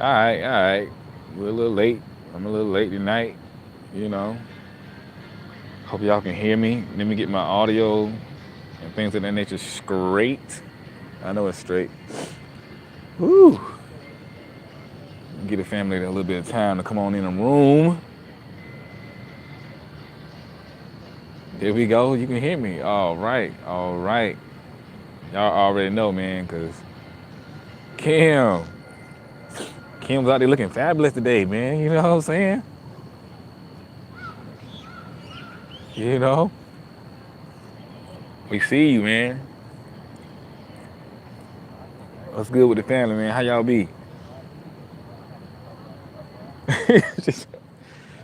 All right. We're a little late. I'm a little late tonight. You know. Hope y'all can hear me. Let me get my audio and things of that nature straight. I know it's straight. Woo. Get the family a little bit of time to come on in the room. There we go. You can hear me. All right. All right. Y'all already know, man, because Kim. Kim was out there looking fabulous today, man. You know what I'm saying? You know? We see you, man. What's good with the family, man? How y'all be? Just,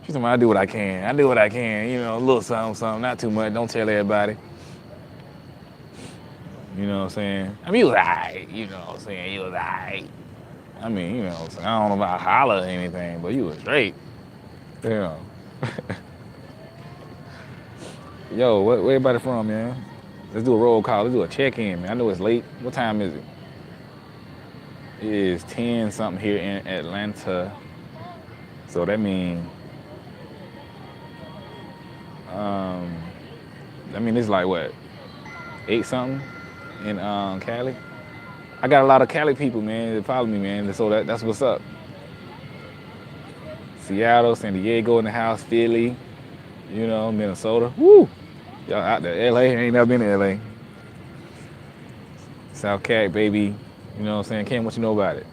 she's talking, I do what I can. I do what I can. You know, a little something, something. Not too much. Don't tell everybody. You know what I'm saying? I mean, you was alright. You know what I'm saying? You was alright. I mean, you know what I'm saying? I don't know about holler or anything, but you was straight. You know. Yo, where everybody from, man? Let's do a roll call. Let's do a check-in, man. I know it's late. What time is it? It is 10 something here in Atlanta. So that means, um, it's like what, 8 something in Cali? I got a lot of Cali people, man, that follow me, man. So that's what's up. Seattle, San Diego in the house, Philly, you know, Minnesota. Woo! Y'all out there. LA, ain't never been to LA. South Cat, baby. You know what I'm saying? Cam, what you know about it?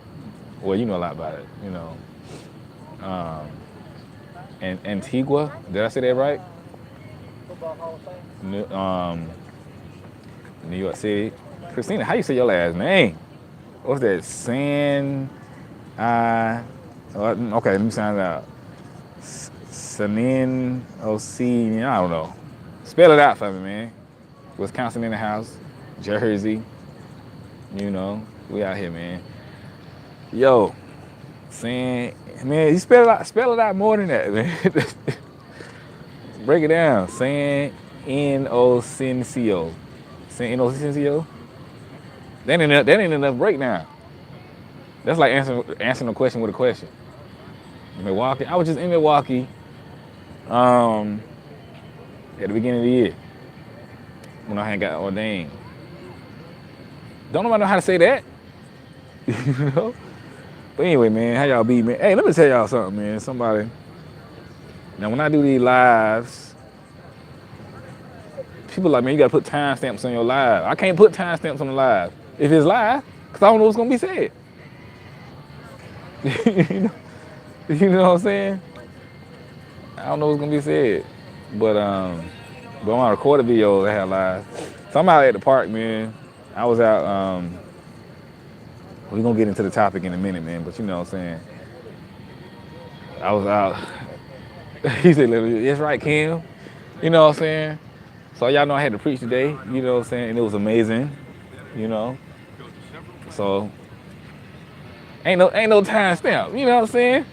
Well, you know a lot about it, you know. Um, and Antigua, did I say that right? New York City. Christina, how you say your last name? What's that? Okay, let me sound it out. Sanin O-C, I don't know. Spell it out for me, man. Wisconsin in the house, Jersey, you know, we out here, man. Yo, saying, man, you spell it out more than that, man. Break it down. San Inocencio. San Inocencio? That ain't enough breakdown. That's like answering a question with a question. Milwaukee. I was just in Milwaukee at the beginning of the year when I had got ordained. Don't nobody know how to say that. You know? But anyway, man, how y'all be, man? Hey, let me tell y'all something, man. Somebody. Now, when I do these lives, people like, man, you gotta put timestamps on your live. I can't put timestamps on the live if it's live, because I don't know what's gonna be said. you know? You know what I'm saying? I don't know what's gonna be said. But on my recorded videos I had live. So I'm out at the park, man. I was out, we're gonna get into the topic in a minute, man, but you know what I'm saying? I was out. He said, that's right, Kim. You know what I'm saying? So y'all know I had to preach today, you know what I'm saying? And it was amazing, you know? So ain't no time stamp, you know what I'm saying?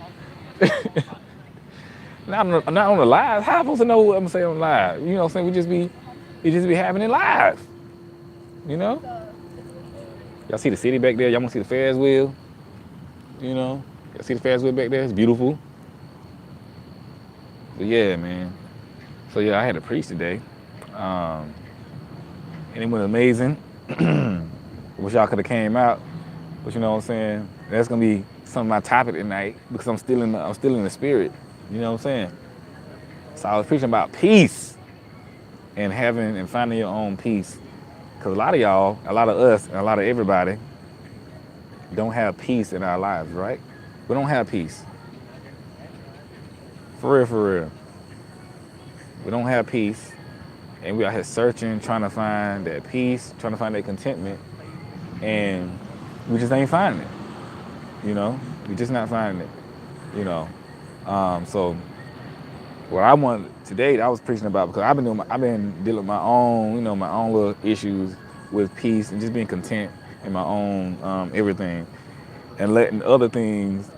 Not on the live. How am I supposed to know what I'm gonna say on live? You know what I'm saying? We just be having it live. You know? Y'all see the city back there? Y'all wanna see the Ferris wheel? You know? Y'all see the Ferris wheel back there? It's beautiful. But yeah, man. So yeah, I had to preach today. And it went amazing. Wish y'all could have came out. But you know what I'm saying? That's gonna be some of my topic tonight because I'm still in the spirit. You know what I'm saying? So I was preaching about peace and having and finding your own peace. Because a lot of y'all, a lot of us, and a lot of everybody don't have peace in our lives, right? We don't have peace. For real, for real. We don't have peace. And we out here searching, trying to find that peace, trying to find that contentment. And we just ain't finding it. You know? We just not finding it. You know? So what I wanted today, I was preaching about because I've been dealing with my own, you know, my own little issues with peace and just being content in my own everything, and letting other things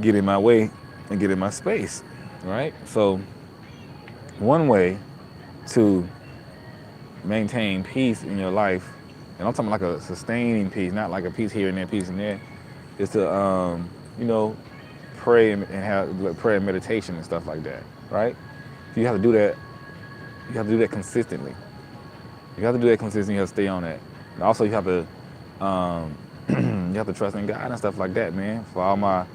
get in my way and get in my space, right? So one way to maintain peace in your life, and I'm talking like a sustaining peace, not like a peace here and there, peace and there, is to you know, pray and have like, prayer and meditation and stuff like that, right? So you have to do that. You have to do that consistently. You have to do that consistently. You have to stay on that. And also, you have to you have to trust in God and stuff like that, man. For all my,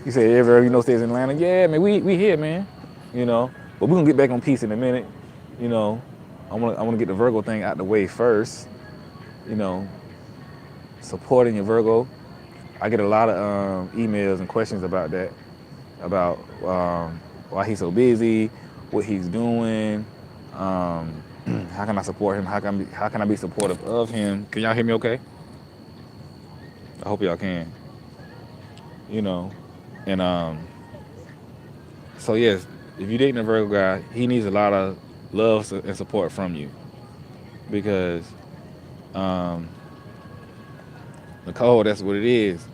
you say ever stays in Atlanta, yeah, man, we here, man. You know, but we're gonna get back on peace in a minute. You know, I wanna get the Virgo thing out the way first. You know, supporting your Virgo. I get a lot of emails and questions about that, about why he's so busy, what he's doing, how can I support him, how can I be supportive of him. Can y'all hear me okay? I hope y'all can. You know, and so yes, if you're dating a Virgo guy, he needs a lot of love and support from you because um, Nicole, that's what it is.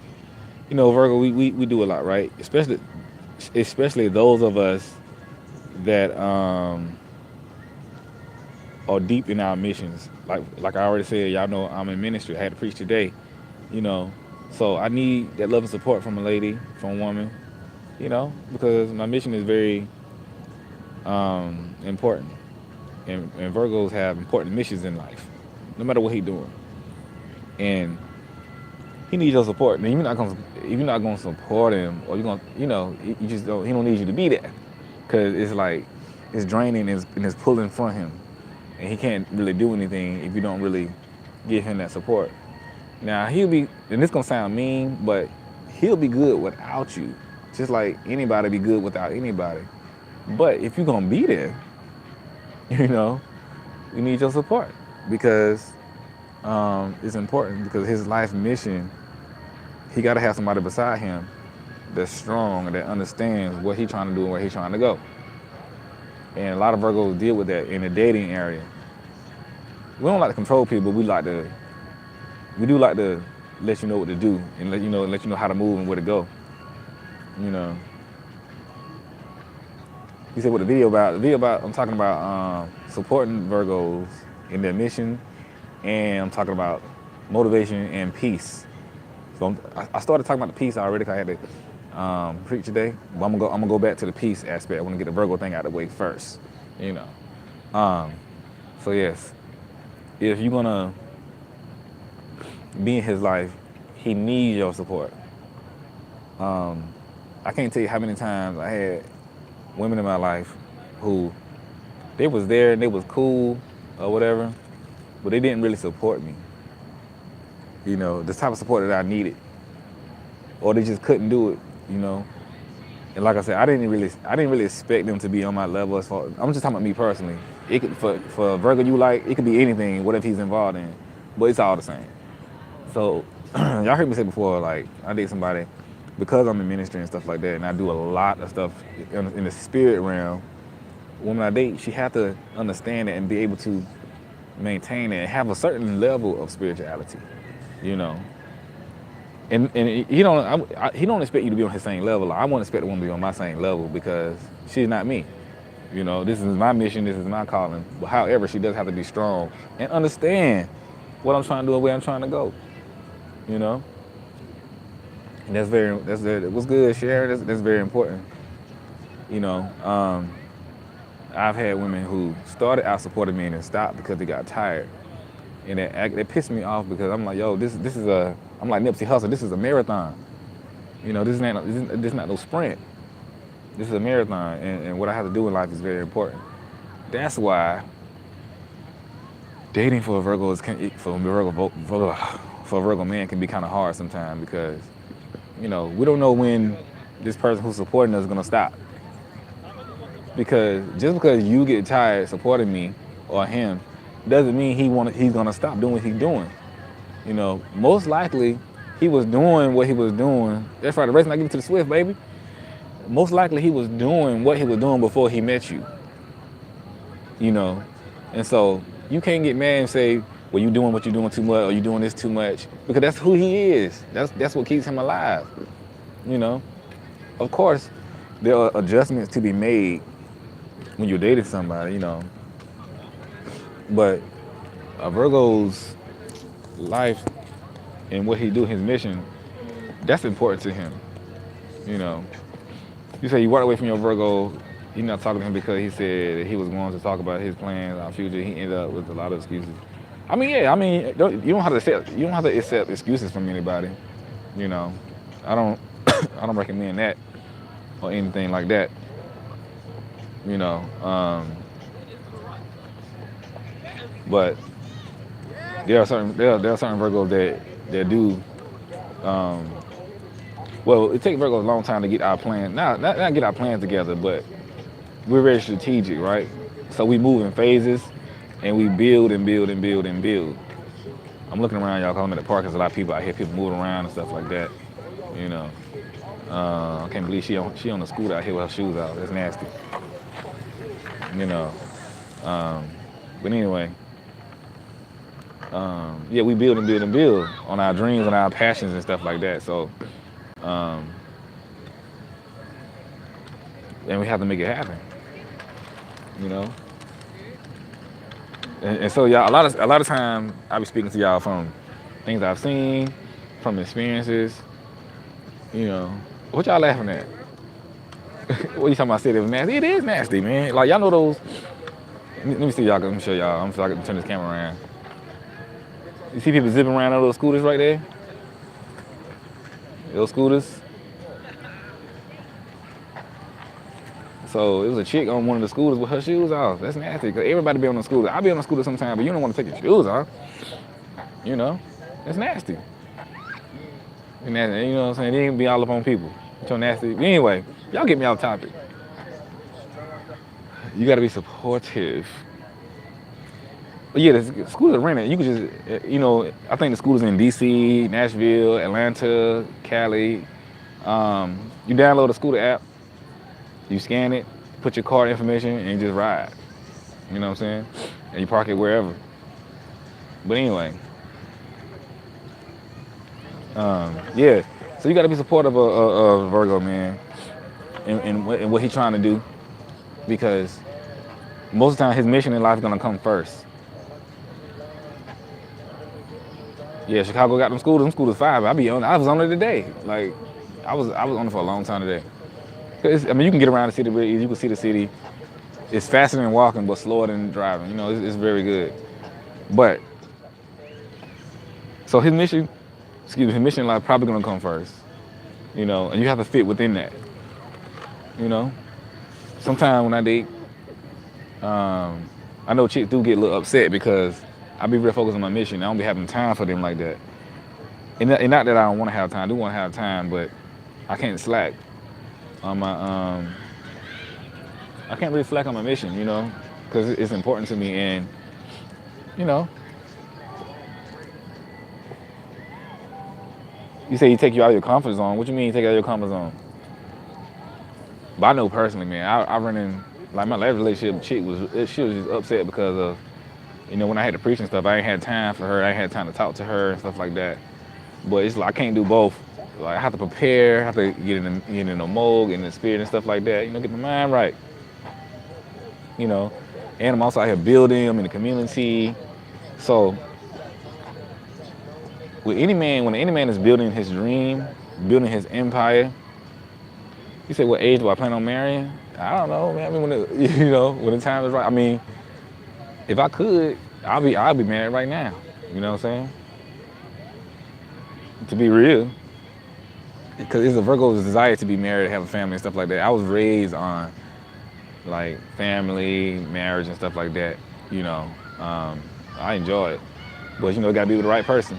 You know, Virgo, we do a lot, right? Especially those of us that are deep in our missions. Like I already said, y'all know I'm in ministry. I had to preach today, you know. So I need that love and support from a lady, from a woman, you know, because my mission is very important. And Virgos have important missions in life, no matter what he's doing. And he needs your support. Now, if you're not gonna support him, or you're gonna, you just don't. He don't need you to be there, cause it's like it's draining and it's pulling from him, and he can't really do anything if you don't really give him that support. Now he'll be, and this gonna sound mean, but he'll be good without you, just like anybody be good without anybody. But if you're gonna be there, you know, we need your support because it's important because his life mission, he got to have somebody beside him that's strong and that understands what he's trying to do and where he's trying to go. And a lot of Virgos deal with that in the dating area. We don't like to control people, but we do like to let you know what to do and let you know how to move and where to go. You know. You said what the video about? The video about, I'm talking about supporting Virgos in their mission, and I'm talking about motivation and peace. So I started talking about the peace already because I had to preach today. But I'm gonna go back to the peace aspect. I want to get the Virgo thing out of the way first. You know. So yes, if you're gonna be in his life, he needs your support. I can't tell you how many times I had women in my life who they was there and they was cool or whatever, but they didn't really support me. You know, the type of support that I needed, or they just couldn't do it. You know, and like I said, I didn't really expect them to be on my level. As far, I'm just talking about me personally. It could, for Virgo you like, it could be anything, whatever he's involved in, but it's all the same. So y'all heard me say before, like I date somebody because I'm in ministry and stuff like that, and I do a lot of stuff in the spirit realm. Woman I date, she had to understand it and be able to maintain it and have a certain level of spirituality, you know. And he don't expect you to be on his same level. I won't expect a woman to be on my same level because she's not me. You know, this is my mission, this is my calling. But however, she does have to be strong and understand what I'm trying to do and where I'm trying to go. You know, and what's good, Sharon. That's very important. You know, I've had women who started out supporting me and then stopped because they got tired, and it pissed me off because I'm like, yo, this is I'm like Nipsey Hussle. This is a marathon. You know, this is not no sprint. This is a marathon, and what I have to do in life is very important. That's why dating for a Virgo for a Virgo man can be kind of hard sometimes because, you know, we don't know when this person who's supporting us is gonna stop. Because just because you get tired supporting me or him, doesn't mean he's gonna stop doing what he's doing. You know, most likely he was doing what he was doing. That's right, the race not give it to the swift, baby. Most likely he was doing what he was doing before he met you. You know, and so you can't get mad and say, well, you doing what you're doing too much, or you doing this too much, because that's who he is. That's what keeps him alive. You know, of course, there are adjustments to be made when you're dating somebody. You know, but a Virgo's life and what he do, his mission, That's important to him. You know, you say you walked away from your Virgo. You're not talking to him because he said he was going to talk about his plans, our future. He ended up with a lot of excuses. I mean, yeah. I mean, you don't have to accept. You don't have to accept excuses from anybody. You know, I don't. I don't recommend that or anything like that. You know, but there are certain Virgos that do. Um, well, it takes Virgos a long time to get our plan. Not get our plans together, but we're very strategic, right? So we move in phases, and we build and build and build and build. I'm looking around, y'all. Cause I'm at the park. There's a lot of people out here. People moving around and stuff like that. You know, I can't believe she on the scooter out here with her shoes out. That's nasty. You know, um, but anyway, yeah, we build and build and build on our dreams and our passions and stuff like that. So, um, and we have to make it happen. You know, and so y'all, a lot of time I be speaking to y'all from things I've seen, from experiences. You know, what y'all laughing at? What you talking about? Said it was nasty. It is nasty, man. Like y'all know those. Let me see y'all. Let me show y'all. I'm sorry, I can turn this camera around. You see people zipping around on those scooters right there? Those scooters. So it was a chick on one of the scooters with her shoes off. That's nasty. Cause everybody be on the scooter. I be on the scooter sometimes, but you don't want to take your shoes off. You know, it's nasty. And that, you know what I'm saying? It ain't be all up on people. It's so nasty. Anyway, y'all get me off topic. You got to be supportive. But yeah, the scooters are rented. You can just, you know, I think the scooters in DC, Nashville, Atlanta, Cali. You download the scooter app, you scan it, put your card information, and you just ride. You know what I'm saying? And you park it wherever. But anyway, yeah. So you got to be supportive of Virgo, man, and what he's trying to do, because most of the time his mission in life is gonna come first. Yeah, Chicago got them scooters. Them scooters fire. I was on it today. Like, I was on it for a long time today. I mean, you can get around the city really easy. You can see the city. It's faster than walking, but slower than driving. You know, it's very good. But so his mission, his mission in life probably gonna come first. You know, and you have to fit within that. You know, sometimes when I date, I know chicks do get a little upset because I be real focused on my mission. I don't be having time for them like that. And not that I don't want to have time. I do want to have time, but I can't slack on my I can't really slack on my mission, you know, because it's important to me. And you know, you say you take you out of your comfort zone. What you mean you take you out of your comfort zone? But I know personally, man, I run in, like my last relationship chick she was just upset because of, you know, when I had to preach and stuff, I ain't had time for her. I ain't had time to talk to her and stuff like that. But it's like I can't do both. Like I have to prepare, I have to get in the mode, get in the spirit and stuff like that. You know, get my mind right. You know, and I'm also out here building. I'm in the community. So with any man, when any man is building his dream, building his empire, you say, what age do I plan on marrying? I don't know, man. I mean, when the time is right. I mean, if I could, I'll be married right now. You know what I'm saying? To be real, because it's a Virgo's desire to be married, have a family and stuff like that. I was raised on like family, marriage and stuff like that. You know, I enjoy it, but you know, it got to be with the right person.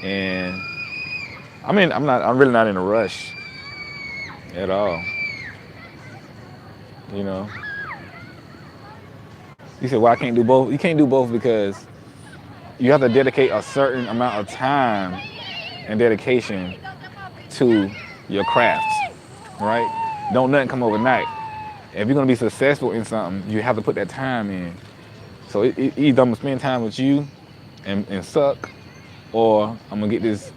And I mean, I'm really not in a rush at all. You know, you said, well, I can't do both. You can't do both because you have to dedicate a certain amount of time and dedication to your craft, right? Don't nothing come overnight. If you're gonna be successful in something, you have to put that time in. So either I'm gonna spend time with you and suck, or I'm gonna get this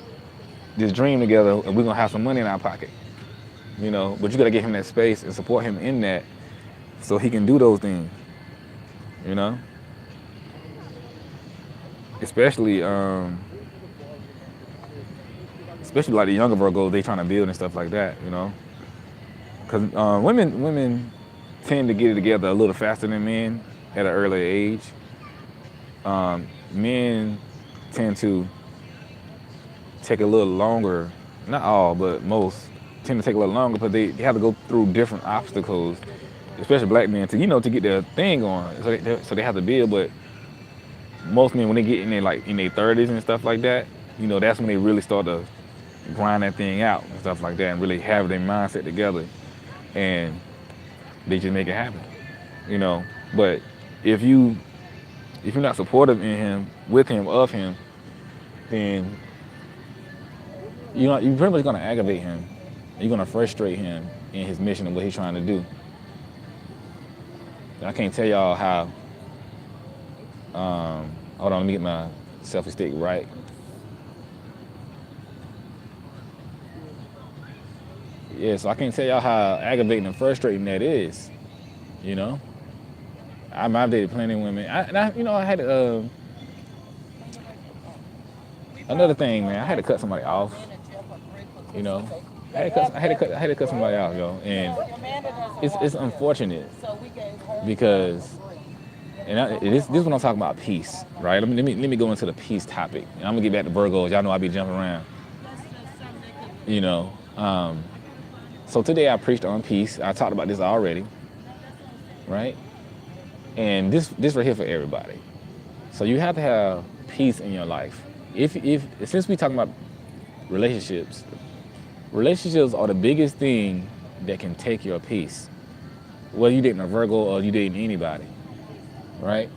dream together and we're gonna have some money in our pocket. You know, but you gotta give him that space and support him in that so he can do those things. You know? Especially especially like the younger Virgos, they trying to build and stuff like that, you know. Because women tend to get it together a little faster than men at an earlier age. Men tend to take a little longer, not all, but most tend to take a little longer because they have to go through different obstacles, especially black men, to get their thing on. So they have to build. But most men, when they get in their 30s and stuff like that, that's when they really start to grind that thing out and stuff like that, and really have their mindset together, and they just make it happen, But if you're not supportive in him, with him, of him, then you're pretty much gonna aggravate him. You're gonna frustrate him in his mission and what he's trying to do. And I can't tell y'all how. Hold on, let me get my selfie stick right. Yeah, so I can't tell y'all how aggravating and frustrating that is. I've dated plenty of women. I had another thing, man. I had to cut somebody off. I had to cut somebody off, and it's unfortunate because, this is when I'm talking about peace, right? Let me go into the peace topic, and I'm gonna get back to Virgos. Y'all know I be jumping around, So today I preached on peace. I talked about this already, right? And this right here for everybody. So you have to have peace in your life. If since we talking about relationships are the biggest thing that can take your peace. Whether you dating a Virgo or you dating anybody, right?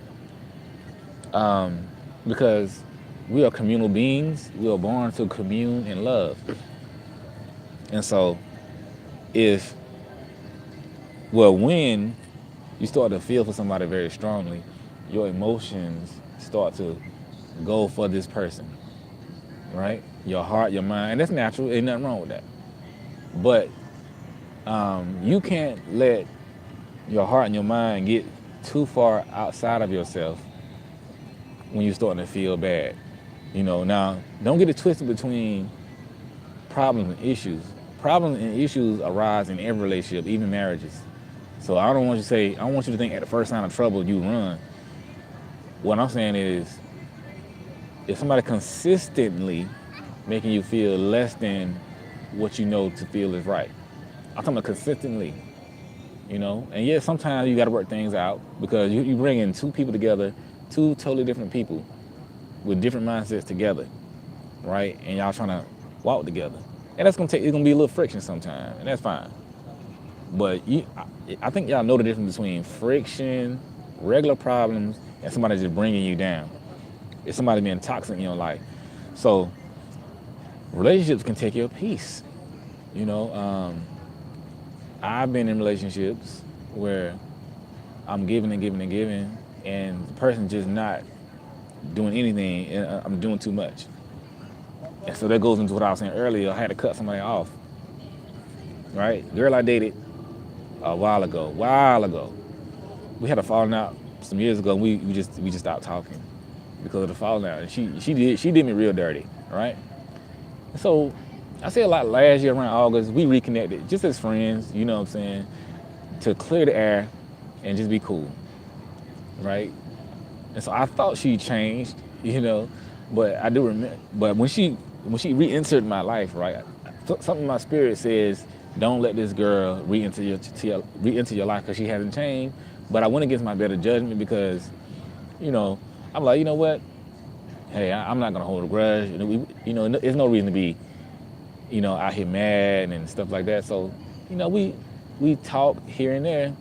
Because we are communal beings. We are born to commune and love. And so when you start to feel for somebody very strongly, your emotions start to go for this person, right? Your heart, your mind, and that's natural, ain't nothing wrong with that. But you can't let your heart and your mind get too far outside of yourself when you're starting to feel bad. Now, don't get it twisted between problems and issues. Problems and issues arise in every relationship, even marriages. So I don't want you to think at the first sign of trouble, you run. What I'm saying is, if somebody consistently making you feel less than what you know to feel is right. I'm talking about consistently, And yes, sometimes you got to work things out because you bring in two people together, two totally different people with different mindsets together, right? And y'all trying to walk together. And it's gonna be a little friction sometimes, and that's fine. But I think y'all know the difference between friction, regular problems, and somebody just bringing you down. It's somebody being toxic in your life. So relationships can take your peace. I've been in relationships where I'm giving and giving and giving, and the person just not doing anything, and I'm doing too much. And so that goes into what I was saying earlier. I had to cut somebody off, right? Girl I dated a while ago. We had a falling out some years ago. We just stopped talking because of the falling out. And she did me real dirty, right? So I said a lot last year around August. We reconnected just as friends, you know what I'm saying, to clear the air and just be cool, right? And so I thought she changed, but I do remember. But when she re-entered my life, right, something in my spirit says, don't let this girl re-enter your life because she hasn't changed. But I went against my better judgment because, I'm like, you know what? Hey, I'm not gonna hold a grudge. There's no reason to be, out here mad and stuff like that. So, we talk here and there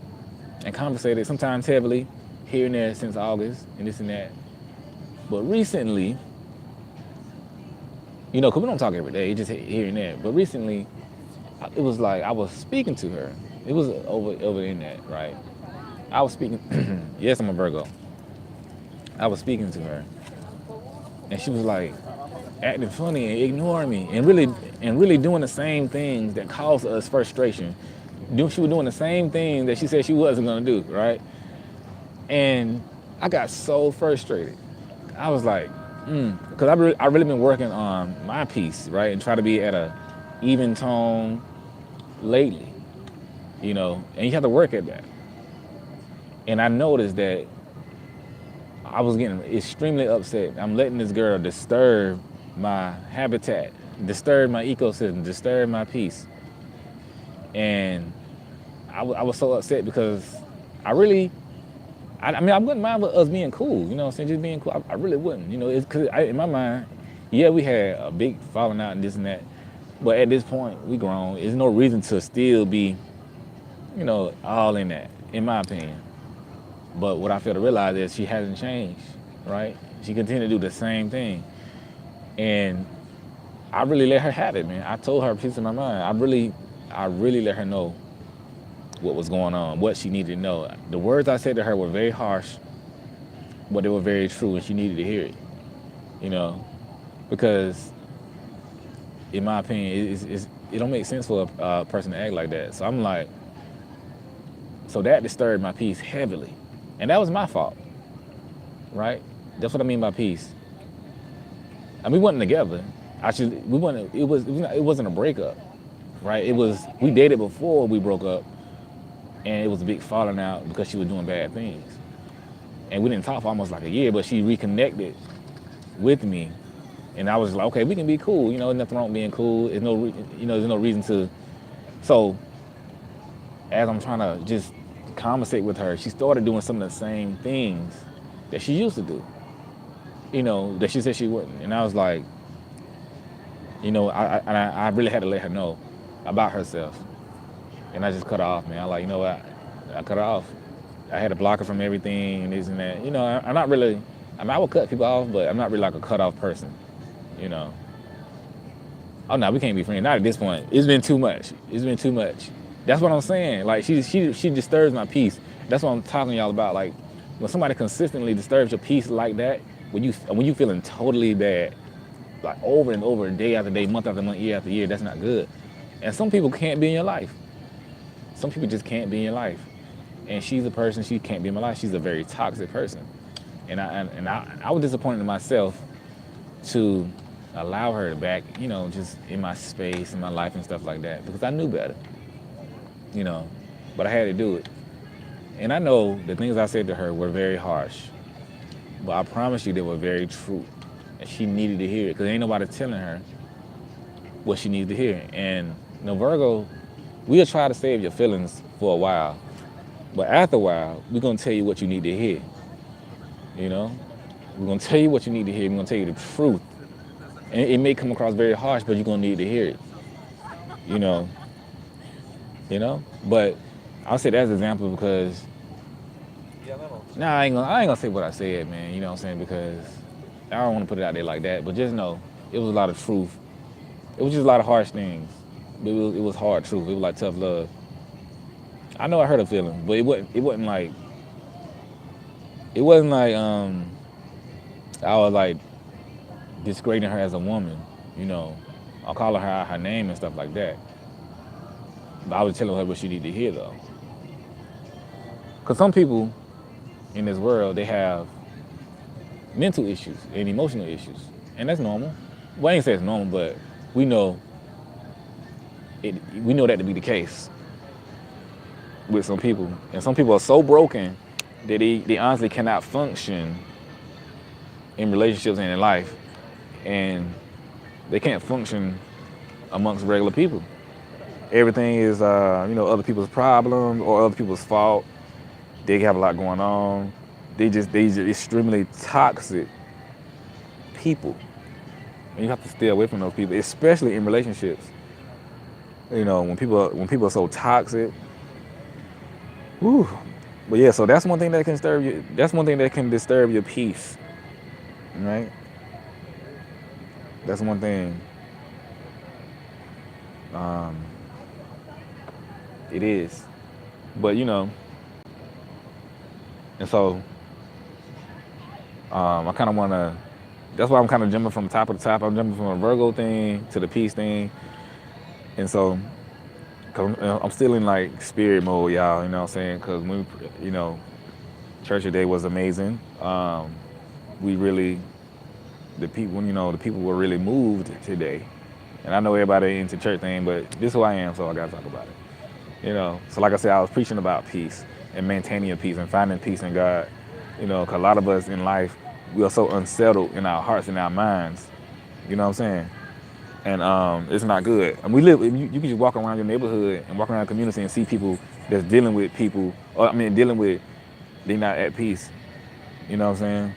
and conversated sometimes heavily here and there since August and this and that. But recently, because we don't talk every day, just here and there. But recently, it was like I was speaking to her. It was over the internet, right? I was speaking. Yes, I'm a Virgo. I was speaking to her, and she was like acting funny and ignoring me, and really doing the same things that caused us frustration. She was doing the same thing that she said she wasn't gonna do, right? And I got so frustrated. I was like, Because I really been working on my piece, right, and try to be at a even tone lately, and you have to work at that. And I noticed that I was getting extremely upset. I'm letting this girl disturb my habitat, disturb my ecosystem, disturb my peace. And I was so upset because I really, I mean, I wouldn't mind us being cool, what I'm saying, just being cool. I really wouldn't, it's because in my mind, yeah, we had a big falling out and this and that. But at this point, we grown. There's no reason to still be, all in that, in my opinion. But what I fail to realize is she hasn't changed, right? She continued to do the same thing. And I really let her have it, man. I told her a piece of my mind. I really let her know what was going on, what she needed to know. The words I said to her were very harsh, but they were very true, and she needed to hear it, because in my opinion, it don't make sense for a person to act like that. So I'm like, so that disturbed my peace heavily, and that was my fault, right? That's what I mean by peace. And we wasn't together. Actually, we wasn't. It wasn't a breakup, right? It was, we dated before we broke up, and it was a big falling out because she was doing bad things, and we didn't talk for almost like a year. But she reconnected with me, and I was like, okay, we can be cool. Nothing wrong with being cool. There's there's no reason to. So as I'm trying to just conversate with her, she started doing some of the same things that she used to do, that she said she wouldn't. And I was like, I really had to let her know about herself. And I just cut her off, man. I like, what? I cut her off. I had to block her from everything and this and that. I'm not really, I would cut people off, but I'm not really like a cut off person, Oh, no, we can't be friends. Not at this point. It's been too much. It's been too much. That's what I'm saying. Like, she disturbs my peace. That's what I'm talking to y'all about. Like, when somebody consistently disturbs your peace like that, when you feeling totally bad, like over and over, day after day, month after month, year after year, that's not good. And some people can't be in your life. Some people just can't be in your life. And she's a person, she can't be in my life. She's a very toxic person. And I was disappointed in myself to allow her back, just in my space, in my life and stuff like that, because I knew better, but I had to do it. And I know the things I said to her were very harsh, but I promise you they were very true. And she needed to hear it, because ain't nobody telling her what she needs to hear. And Virgo, we'll try to save your feelings for a while, but after a while, we're going to tell you what you need to hear. We're going to tell you what you need to hear. We're going to tell you the truth. And it may come across very harsh, but you're going to need to hear it. But I'll say that as an example because, I ain't gonna say what I said, man. You know what I'm saying? Because I don't want to put it out there like that. But just know, it was a lot of truth. It was just a lot of harsh things. But it was hard truth. It was like tough love. I know I hurt her feelings, but it wasn't like I was like disgrading her as a woman, I'll call her out her name and stuff like that. But I was telling her what she needed to hear, though. Because some people in this world, they have mental issues and emotional issues. And that's normal. Well, I ain't say it's normal, but we know that to be the case with some people. And some people are so broken that they honestly cannot function in relationships and in life. And they can't function amongst regular people. Everything is, other people's problem or other people's fault. They have a lot going on. They just extremely toxic people. And you have to stay away from those people, especially in relationships. When people are so toxic. Whew. But yeah, so that's one thing that can disturb you. That's one thing that can disturb your peace, right? That's one thing. It is, but and so I kind of want to. That's why I'm kind of jumping from top of the top. I'm jumping from a Virgo thing to the peace thing, and so cause I'm still in like spirit mode, y'all. You know what I'm saying? Because when church today was amazing. We really the people, the people were really moved today. And I know everybody into church thing, but this is who I am, so I gotta talk about it. So like I said, I was preaching about peace and maintaining your peace and finding peace in God. Cause a lot of us in life, we are so unsettled in our hearts and our minds. You know what I'm saying? And it's not good. And we live. You can just walk around your neighborhood and walk around the community and see people that's dealing with people. Or I mean, dealing with they not at peace. You know what I'm saying?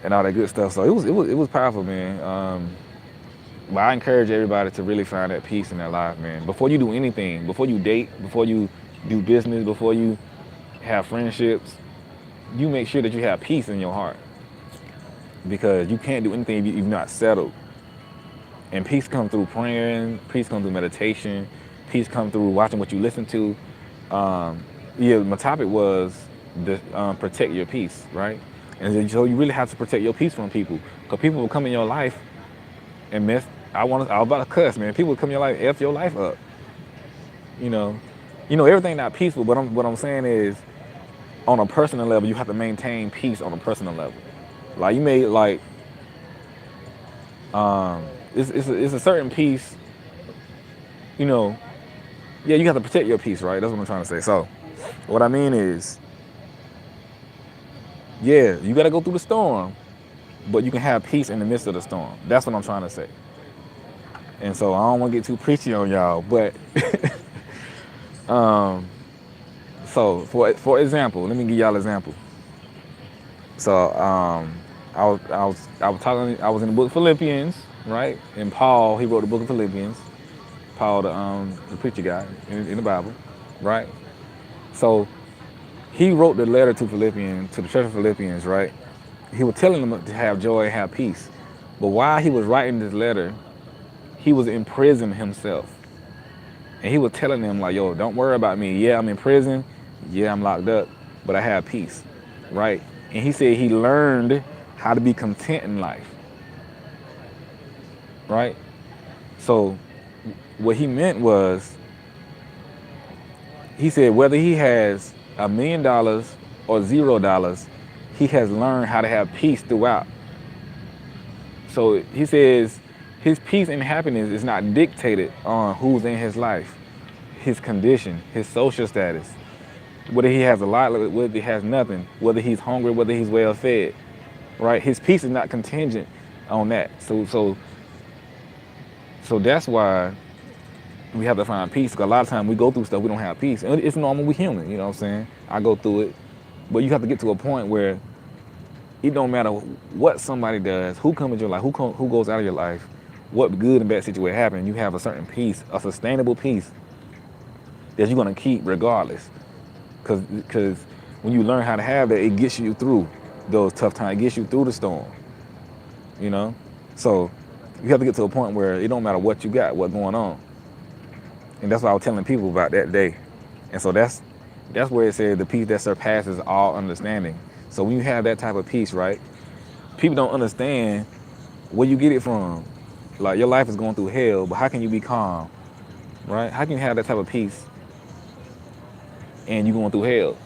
And all that good stuff. So it was powerful, man. But I encourage everybody to really find that peace in their life, man. Before you do anything, before you date, before you do business, before you have friendships, you make sure that you have peace in your heart. Because you can't do anything if you're not settled. And peace comes through praying, peace comes through meditation, peace comes through watching what you listen to. My topic was protect your peace, right? And so you really have to protect your peace from people. Because people will come in your life and mess. I was about to cuss, man. People will come in your life, F your life up. Everything not peaceful, but what I'm saying is, on a personal level, you have to maintain peace on a personal level. Like you may like, it's a certain peace. Yeah, you have to protect your peace, right? That's what I'm trying to say. So, what I mean is, yeah, you got to go through the storm, but you can have peace in the midst of the storm. That's what I'm trying to say. And so I don't want to get too preachy on y'all, but so for example, let me give y'all an example. So I was in the book of Philippians, right? And Paul, he wrote the book of Philippians. Paul, the preacher guy in the Bible, right? So he wrote the letter to the church of Philippians, right? He was telling them to have joy and have peace. But while he was writing this letter, he was in prison himself. And he was telling them like, yo, don't worry about me. Yeah, I'm in prison. Yeah, I'm locked up, but I have peace, right? And he said he learned how to be content in life, right? So what he meant was, he said whether he has $1 million or $0, he has learned how to have peace throughout. So he says his peace and happiness is not dictated on who's in his life, his condition, his social status, whether he has a lot, whether he has nothing, whether he's hungry, whether he's well fed, right? His peace is not contingent on that. So that's why we have to find peace. Because a lot of times we go through stuff, we don't have peace. And it's normal, we're human, you know what I'm saying? I go through it. But you have to get to a point where it don't matter what somebody does, who comes into your life, who goes out of your life, what good and bad situation happen, you have a certain peace, a sustainable peace that you're gonna keep regardless. Because when you learn how to have that, it gets you through those tough times, it gets you through the storm, So you have to get to a point where it don't matter what you got, what's going on. And that's what I was telling people about that day. And so that's where it said the peace that surpasses all understanding. So when you have that type of peace, right, people don't understand where you get it from. Like your life is going through hell, but how can you be calm, right? How can you have that type of peace and you going through hell?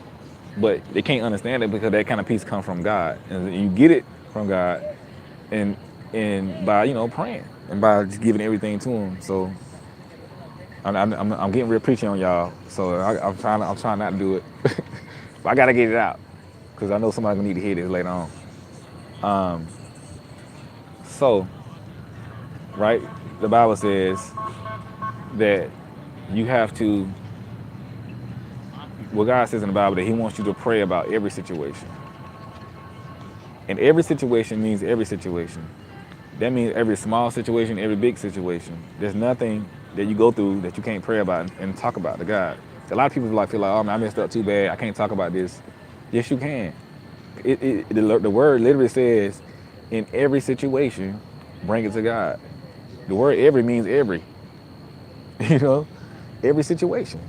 But they can't understand it because that kind of peace comes from God. And you get it from God and by, praying and by just giving everything to him. So I'm getting real preachy on y'all. So I'm trying not to do it. But I got to get it out because I know somebody's going to need to hear this later on. So, right, the Bible says that you have to, well, God says in the Bible that he wants you to pray about every situation. And every situation means every situation. That means every small situation, every big situation. There's nothing that you go through that you can't pray about and talk about to God. A lot of people feel like, oh man, I messed up too bad, I can't talk about this. Yes, you can. The word literally says, in every situation, bring it to God. The word every means every. Every situation.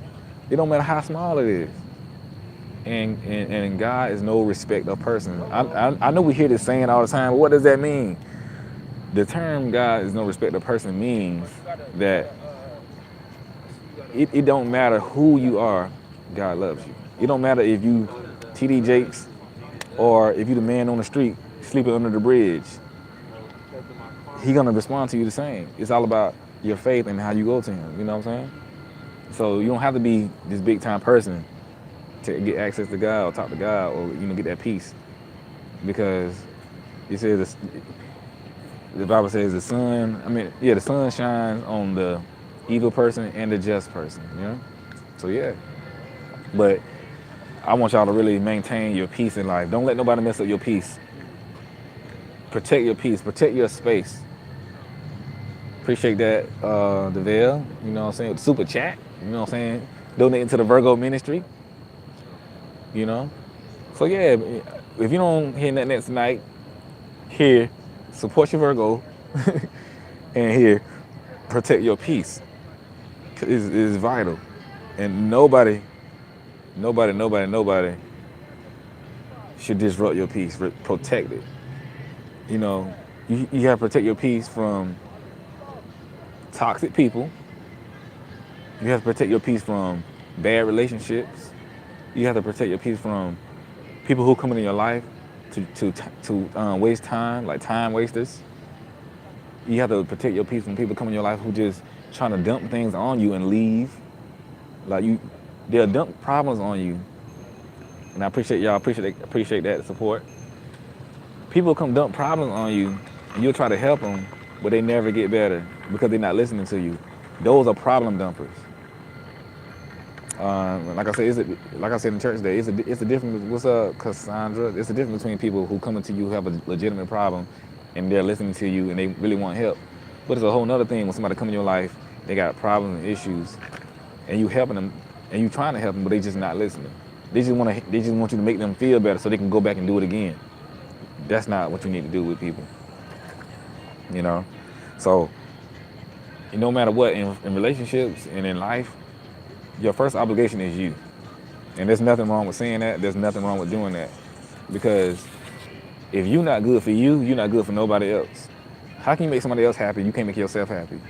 It don't matter how small it is. And God is no respect of person. I know we hear this saying all the time, but what does that mean? The term God is no respect of person means that it don't matter who you are, God loves you. It don't matter if you TD Jakes or if you the man on the street sleeping under the bridge. He gonna respond to you the same. It's all about your faith and how you go to him. You know what I'm saying? So you don't have to be this big time person to get access to God or talk to God or get that peace because it says the Bible says the sun. I mean, yeah, the sun shines on the evil person and the just person. You know. So yeah, but I want y'all to really maintain your peace in life. Don't let nobody mess up your peace. Protect your peace. Protect your space. Appreciate that, DeVale. You know what I'm saying? Super chat. You know what I'm saying? Donating to the Virgo ministry. You know. So yeah, if you don't hear nothing else tonight, here, support your Virgo, and here, protect your peace. It's vital, and nobody should disrupt your peace. Protect it. You know, you have to protect your peace from toxic people. You have to protect your peace from bad relationships. You have to protect your peace from people who come into your life to waste time, like time wasters. You have to protect your peace from people coming in your life who just trying to dump things on you and leave. Like they'll dump problems on you. And I appreciate y'all, appreciate that support. People come dump problems on you, and you'll try to help them, but they never get better because they're not listening to you. Those are problem dumpers. Like I said, like I said in church today, it's a difference. What's up, Cassandra? It's a difference between people who come into you who have a legitimate problem, and they're listening to you and they really want help. But it's a whole nother thing when somebody come in your life, they got problems and issues, and you helping them, and you trying to help them, but they just not listening. They just want you to make them feel better so they can go back and do it again. That's not what you need to do with people. You know, so no matter what in relationships and in life, your first obligation is you. And there's nothing wrong with saying that. There's nothing wrong with doing that. Because if you're not good for you, you're not good for nobody else. How can you make somebody else happy? You can't make yourself happy.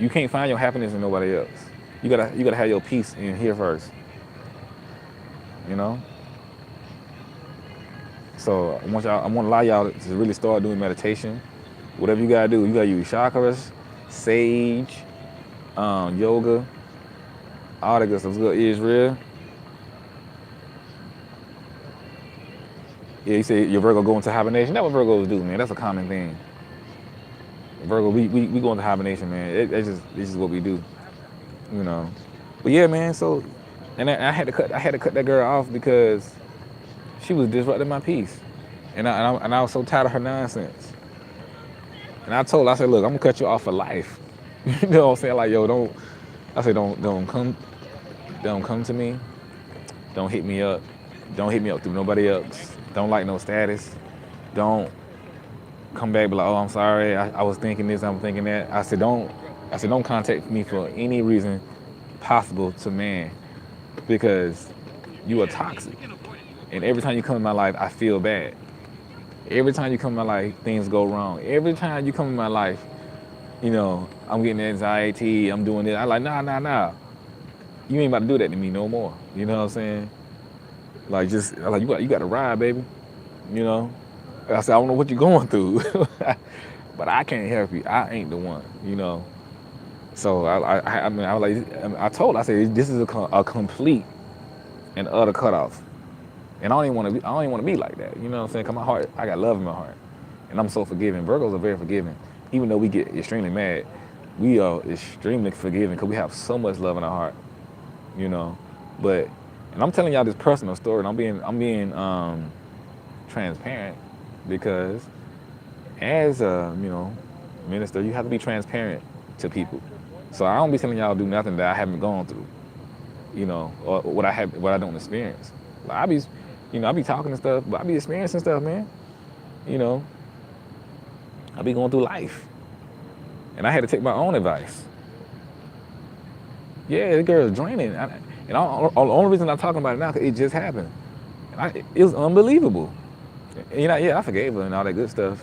You can't find your happiness in nobody else. You gotta have your peace in here first. You know? So I want to allow y'all to really start doing meditation. Whatever you gotta do, you gotta use chakras, sage, yoga, all that good stuff. Good Israel. Yeah, you say your Virgo go into hibernation. That's what Virgos do, man. That's a common thing. Virgo, we go into hibernation, man. It's just what we do, you know. But yeah, man. So, and I had to cut that girl off because she was disrupting my peace, and I was so tired of her nonsense. And I told her, I said, look, I'm gonna cut you off for life. You know what I'm saying? Like, yo, don't. I said, don't come to me. Don't hit me up. Don't hit me up through nobody else. Don't like no status. Don't come back and be like, oh, I'm sorry. I was thinking this, I'm thinking that. I said, don't contact me for any reason possible to man because you are toxic. And every time you come in my life, I feel bad. Every time you come in my life, things go wrong. Every time you come in my life, you know, I'm getting anxiety, I'm doing this. I'm like, nah. You ain't about to do that to me no more. You know what I'm saying? Like, you got to ride, baby. You know? I said, I don't know what you're going through, but I can't help you. I ain't the one, you know? So I mean, I told her, I said, this is a complete and utter cutoff. And I don't even want to be like that. You know what I'm saying? Cause my heart, I got love in my heart. And I'm so forgiving. Virgos are very forgiving. Even though we get extremely mad, we are extremely forgiving because we have so much love in our heart, you know? But, and I'm telling y'all this personal story, and I'm being transparent because as a, you know, minister, you have to be transparent to people. So I don't be telling y'all to do nothing that I haven't gone through, you know, or what I don't experience. Like I be talking and stuff, but I be experiencing stuff, man. You know, I be going through life. And I had to take my own advice. Yeah, the girl's draining. And the only reason I'm talking about it now, cause it just happened. And it was unbelievable. And, you know, yeah, I forgave her and all that good stuff.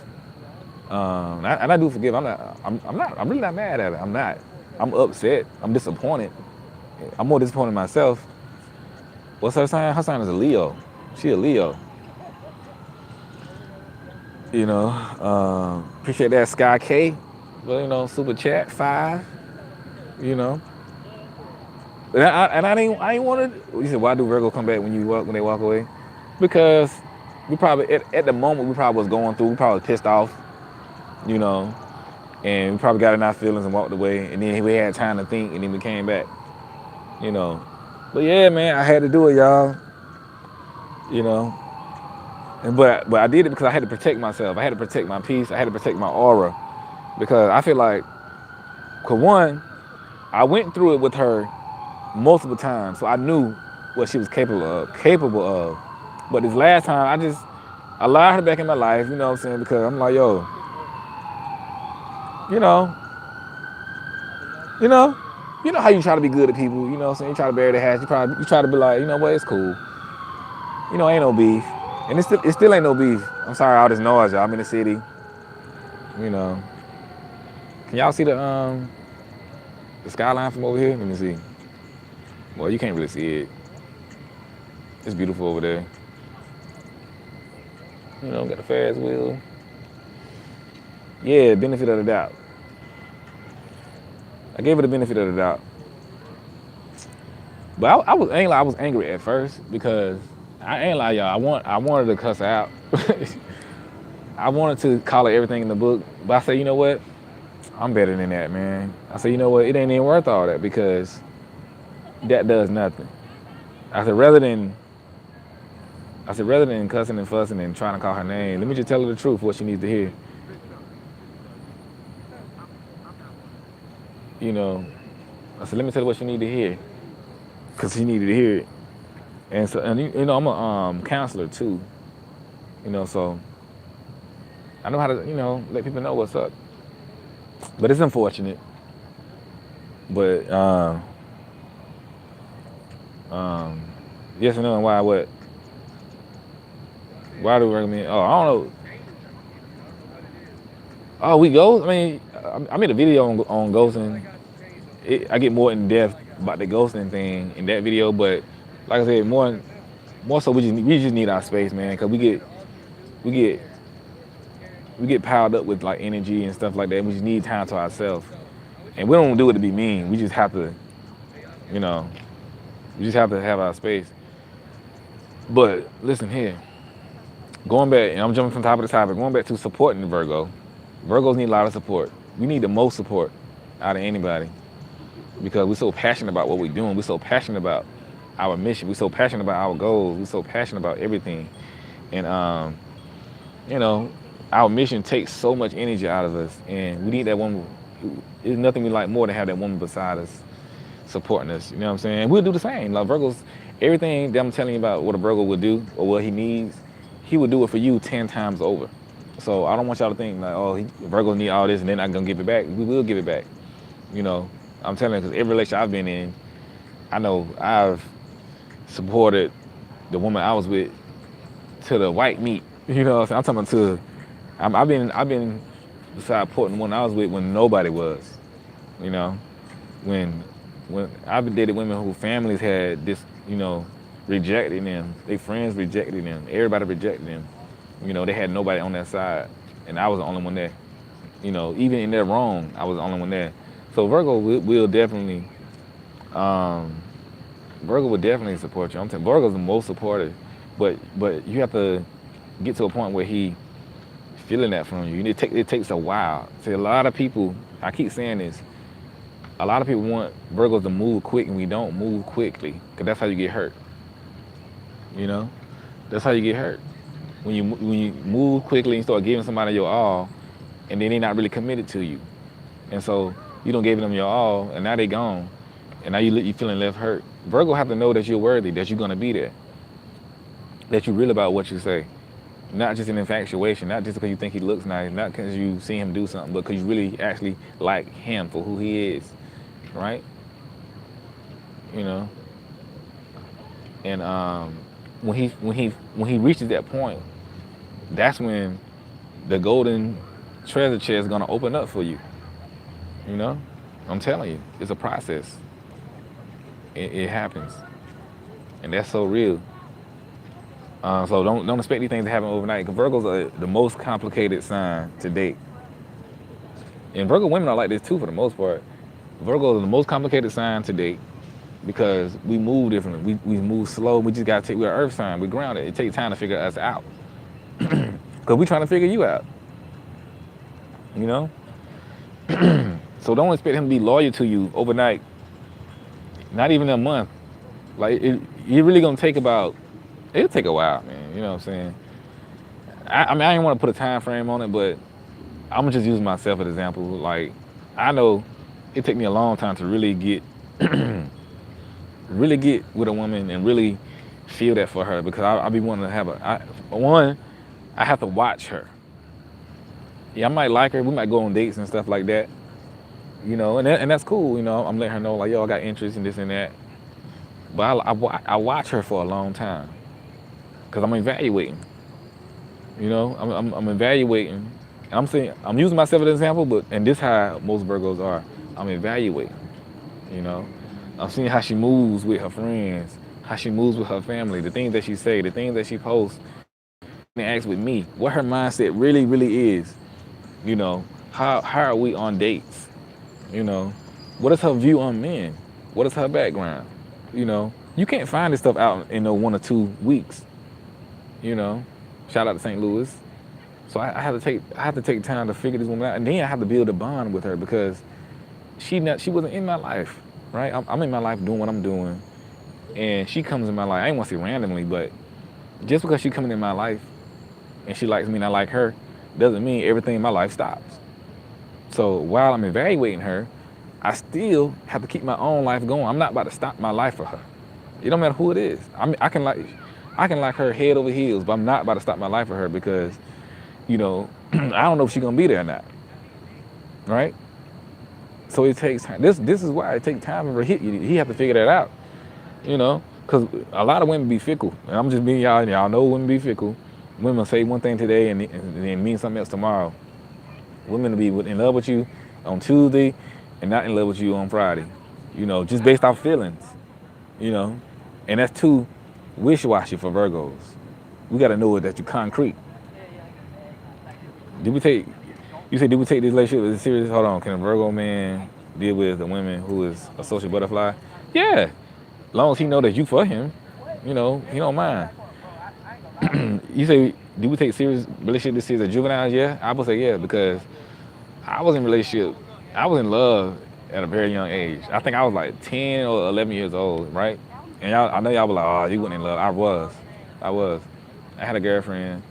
And I do forgive. I'm really not mad at her. I'm not. I'm upset. I'm disappointed. I'm more disappointed in myself. What's her sign? Her sign is a Leo. She a Leo. Appreciate that Sky K. Well, super chat 5. You know, and I didn't want to. You said, why do Virgo come back when they walk away? Because we probably at the moment we probably was going through. We probably was pissed off. You know, and we probably got in our feelings and walked away. And then we had time to think, and then we came back. You know, but yeah, man, I had to do it, y'all. You know, but I did it because I had to protect myself. I had to protect my peace. I had to protect my aura because I feel like, for one, I went through it with her multiple times, so I knew what she was capable of. But this last time, I allowed her back in my life. You know what I'm saying? Because I'm like, yo, you know, you know, you know how you try to be good to people. You know what I'm saying? You try to bury the hatch. You try to be like, you know what? It's cool. Ain't no beef, and it still ain't no beef. I'm sorry, all this noise, y'all. I'm in the city. You know, can y'all see the skyline from over here? Let me see. Well, you can't really see it. It's beautiful over there. Got the fast wheel. Yeah, benefit of the doubt. I gave her the benefit of the doubt. But I was angry at first because I ain't lie, y'all. I wanted to cuss her out. I wanted to call her everything in the book, but I said, you know what? I'm better than that, man. I said, you know what? It ain't even worth all that because that does nothing. I said, rather than cussing and fussing and trying to call her name, let me just tell her the truth, what she needs to hear. I said, let me tell her what she needs to hear, because she needed to hear it. And so, I'm a counselor too. So I know how to, let people know what's up. But it's unfortunate. But yes and no, and why what? Why do we recommend? Oh, I don't know. Oh, we go. I mean, I made a video on ghosting. I get more in depth about the ghosting thing in that video, but like I said, more so we just need our space, man, because we get we get piled up with like energy and stuff like that. We just need time to ourselves, and we don't do it to be mean. We just have to, you know, we just have to have our space. But listen here, going back, and I'm jumping from top of the topic, going back to supporting the Virgo. Virgos need a lot of support. We need the most support out of anybody because we're so passionate about what we're doing. We're so passionate about our mission. We're so passionate about our goals. We're so passionate about everything. And, our mission takes so much energy out of us. And we need that woman. There's nothing we like more than have that woman beside us supporting us. You know what I'm saying? And we'll do the same. Like Virgos, everything that I'm telling you about what a Virgo would do or what he needs, he would do it for you 10 times over. So I don't want y'all to think like, oh, Virgos need all this and they're not gonna give it back. We will give it back. I'm telling you, because every relationship I've been in, I know I've supported the woman I was with to the white meat. You know what I'm talking about I've been beside supporting the one I was with when nobody was. When I've dated women whose families had this, rejecting them. Their friends rejected them. Everybody rejected them. They had nobody on their side, and I was the only one there. Even in their wrong, I was the only one there. So Virgo will definitely, Virgo will definitely support you. I'm telling you, Virgo's the most supportive, but you have to get to a point where he feeling that from you. It takes a while. See, a lot of people, I keep saying this, a lot of people want Virgos to move quick, and we don't move quickly, because that's how you get hurt. That's how you get hurt. When you move quickly and start giving somebody your all, and then they're not really committed to you, and so you don't give them your all, and now they gone, and now you feeling left hurt. Virgo have to know that you're worthy, that you're gonna be there, that you're real about what you say, not just an infatuation, not just because you think he looks nice, not because you see him do something, but because you really actually like him for who he is, right? And when he reaches that point, that's when the golden treasure chest is gonna open up for you. I'm telling you, it's a process. It happens, and that's so real. So don't expect these things to happen overnight. 'Cause Virgos are the most complicated sign to date, and Virgo women are like this too for the most part. Virgos are the most complicated sign to date because we move differently. We move slow. We just gotta take. We're Earth sign. We're grounded. It takes time to figure us out because we're trying to figure you out. You know. So don't expect him to be loyal to you overnight. Not even a month. Like you're really gonna take about. It'll take a while, man. You know what I'm saying? I mean, I didn't want to put a time frame on it, but I'm gonna just use myself as an example. Like, I know it took me a long time to really get with a woman and really feel that for her because I be wanting to have one. I have to watch her. Yeah, I might like her. We might go on dates and stuff like that. You know, and that's cool. You know, I'm letting her know like, yo, I got interest in this and that. But I watch her for a long time because I'm evaluating. You know, I'm evaluating, and I'm saying I'm using myself as an example, but and this how most Virgos are. I'm evaluating. You know, I'm seeing how she moves with her friends, how she moves with her family, the things that she say, the things that she posts, and acts with me, what her mindset really is. You know, how are we on dates? You know, what is her view on men? What is her background? You know, you can't find this stuff out in no 1 or 2 weeks. You know, shout out to St. Louis. So I have to take time to figure this woman out, and then I have to build a bond with her because she wasn't in my life, right? I'm in my life doing what I'm doing, and she comes in my life. I ain't want to say randomly, but just because she coming in my life and she likes me and I like her, doesn't mean everything in my life stops. So while I'm evaluating her, I still have to keep my own life going. I'm not about to stop my life for her. It don't matter who it is. I can like her head over heels, but I'm not about to stop my life for her because, you know, I don't know if she's gonna be there or not, right? So it takes time. This is why it takes time for hit you. He have to figure that out, you know, because a lot of women be fickle, and I'm just being y'all. Y'all know women be fickle. Women say one thing today and then mean something else tomorrow. Women will be in love with you on Tuesday and not in love with you on Friday, you know, just based off feelings, you know, and that's too wishy-washy for Virgos. We got to know that you're concrete. Did we take? You said did we take this relationship as serious? Hold on, can a Virgo man deal with a woman who is a social butterfly? Yeah, as long as he know that you for him, you know, he don't mind. You say, do we take serious relationship this serious as juveniles? Yeah, I would say yeah because I was in a relationship, I was in love at a very young age. I think I was like 10 or 11 years old, right? And I know y'all were like, oh, you wasn't in love. I was. I had a girlfriend.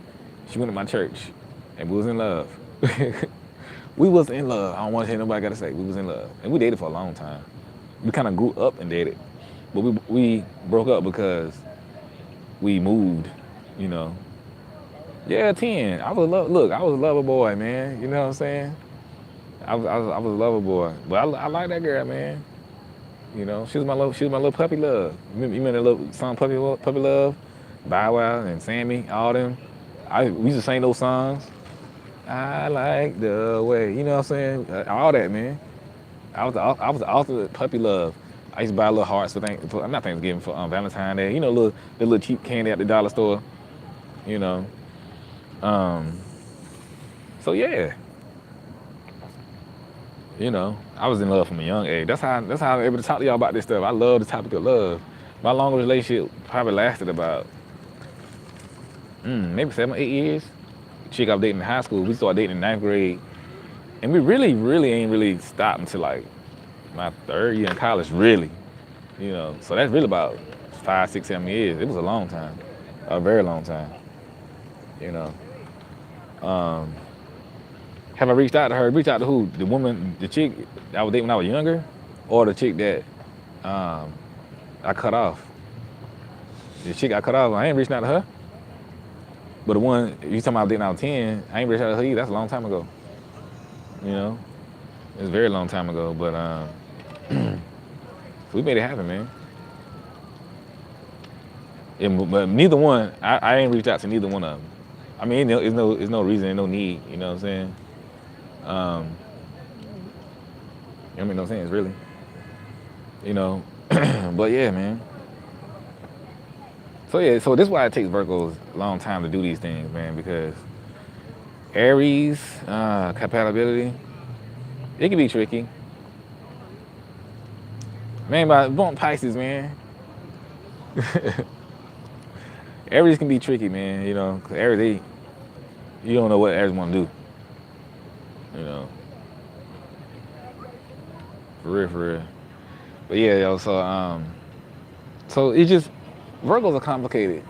She went to my church, and we was in love. We was in love. I don't want to hear nobody got to say we was in love, and we dated for a long time. We kind of grew up and dated, but we broke up because we moved, you know. Yeah, 10. Look, I was a lover boy, man. You know what I'm saying? I was a lover boy, but I like that girl, man. You know, she was my little puppy love. You remember that little song Puppy Love? Bow Wow and Sammy, all them. We used to sing those songs. I like the way, you know what I'm saying? All that, man. I was the author of Puppy Love. I used to buy little hearts for not Thanksgiving, for Valentine's Day. You know, the little cheap candy at the dollar store. You know. Um, so yeah, you know, I was in love from a young age. That's how I'm able to talk to y'all about this stuff. I love the topic of love. My longest relationship probably lasted about maybe 7, 8 years. Chick I was dating in high school. We started dating in ninth grade, and we really ain't really stopped until like my third year in college. Really, you know. So that's really about 5, 6, 7 years. It was a long time, a very long time. You know. Um, have I reached out to her? Reached out to who? The woman, the chick I was dating when I was younger, or the chick that um, I cut off? The chick I cut off, I ain't reaching out to her. But the one you talking about dating when I was 10, I ain't reached out to her either. That's a long time ago. You know, it's a very long time ago. But we made it happen, man. But neither one, I ain't reached out to neither one of them. I mean, there's no reason, there's no need. You know what I'm saying? Um, it don't make no sense, really. You know, but yeah, man. So yeah, so this is why it takes Virgos a long time to do these things, man, because Aries, compatibility, it can be tricky. Man, but bump Pisces, man. Aries can be tricky, man, you know, 'cause Aries, you don't know what Aries want to do, you know, for real, for real. But yeah, yo, so it's just, Virgos are complicated.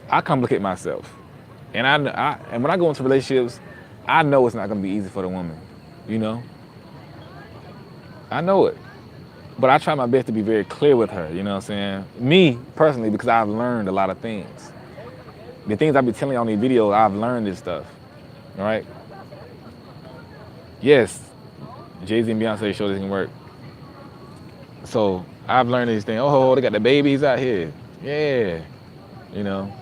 I complicate myself. And and when I go into relationships, I know it's not gonna be easy for the woman, you know? I know it. But I try my best to be very clear with her, you know what I'm saying? Me, personally, because I've learned a lot of things. The things I be telling you on these videos, I've learned this stuff, all right? Yes, Jay-Z and Beyonce show this can work. So I've learned these things. Oh, they got the babies out here. Yeah, you know,